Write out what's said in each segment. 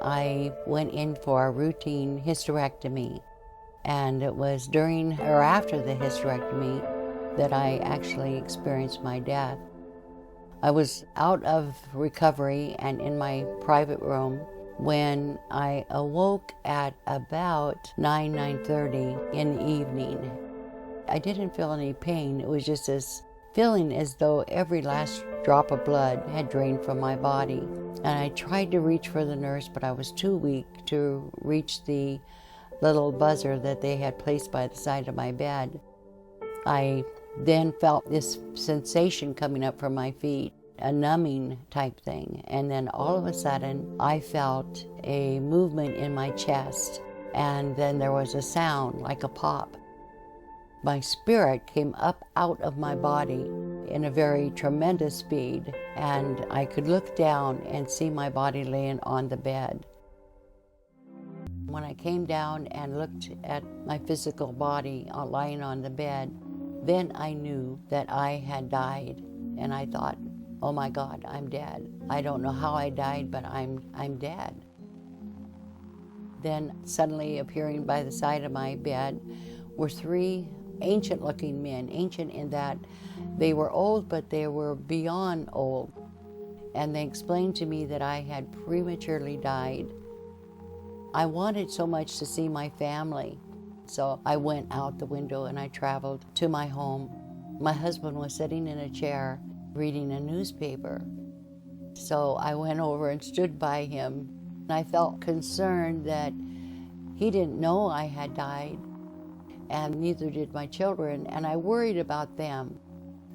I went in for a routine hysterectomy. And it was during or after the hysterectomy that I actually experienced my death. I was out of recovery and in my private room when I awoke at about 9:30 in the evening. I didn't feel any pain. It was just this feeling as though every last drop of blood had drained from my body. And I tried to reach for the nurse, but I was too weak to reach the little buzzer that they had placed by the side of my bed. I then felt this sensation coming up from my feet, a numbing type thing. And then all of a sudden, I felt a movement in my chest. And then there was a sound like a pop. My spirit came up out of my body in a very tremendous speed. And I could look down and see my body laying on the bed. When I came down and looked at my physical body lying on the bed, then I knew that I had died. And I thought, oh my God, I'm dead. I don't know how I died, but I'm dead. Then suddenly appearing by the side of my bed were three ancient-looking men, ancient in that they were old, but they were beyond old. And they explained to me that I had prematurely died. I wanted so much to see my family, so I went out the window and I traveled to my home. My husband was sitting in a chair reading a newspaper, so I went over and stood by him. I felt concerned that he didn't know I had died, and neither did my children, and I worried about them.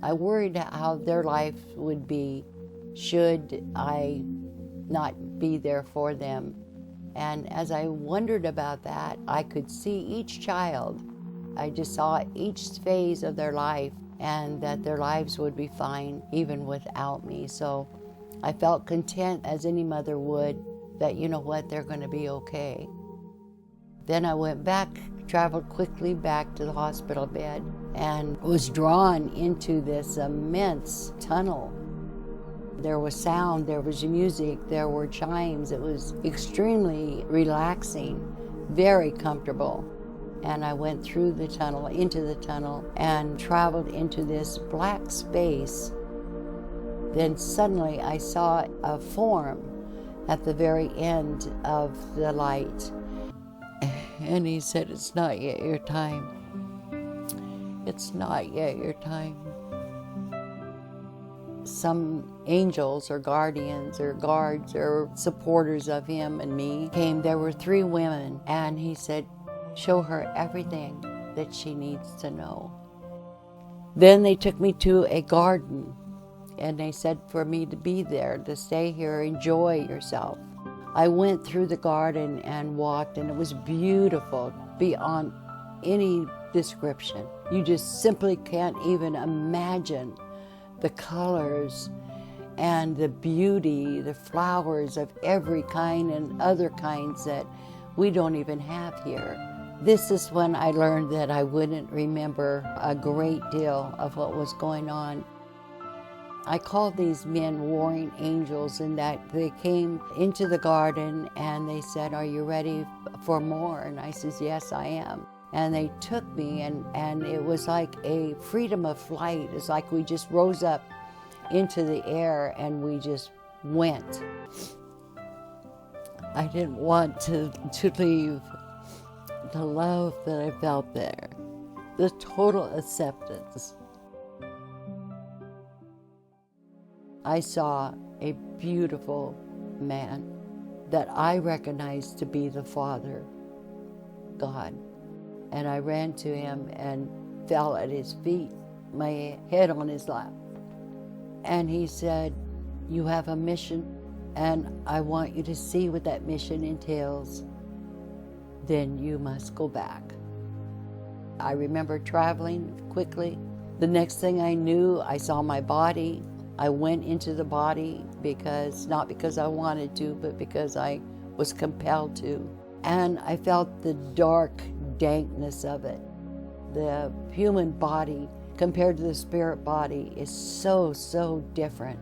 I worried how their life would be should I not be there for them. And as I wondered about that, I could see each child. I just saw each phase of their life and that their lives would be fine even without me. So I felt content as any mother would that, you know what, they're going to be okay. Then I went back, traveled quickly back to the hospital bed and was drawn into this immense tunnel. There was sound, there was music, there were chimes. It was extremely relaxing, very comfortable. And I went through the tunnel, into the tunnel, and traveled into this black space. Then suddenly I saw a form at the very end of the light. And he said, "It's not yet your time. It's not yet your time." Some angels or guardians or guards or supporters of him and me came. There were three women, and he said, "Show her everything that she needs to know." Then they took me to a garden, and they said for me to be there, to stay here, enjoy yourself. I went through the garden and walked, and it was beautiful beyond any description. You just simply can't even imagine the colors and the beauty, the flowers of every kind and other kinds that we don't even have here. This is when I learned that I wouldn't remember a great deal of what was going on. I called these men warring angels, in that they came into the garden and they said, "Are you ready for more?" And I said, "Yes, I am." And they took me, and it was like a freedom of flight. It's like we just rose up into the air and we just went. I didn't want to leave. The love that I felt there, the total acceptance. I saw a beautiful man that I recognized to be the Father, God. And I ran to him and fell at his feet, my head on his lap. And he said, "You have a mission, and I want you to see what that mission entails. Then you must go back." I remember traveling quickly. The next thing I knew, I saw my body. I went into the body not because I wanted to, but because I was compelled to. And I felt the dark dankness of it. The human body compared to the spirit body is so different.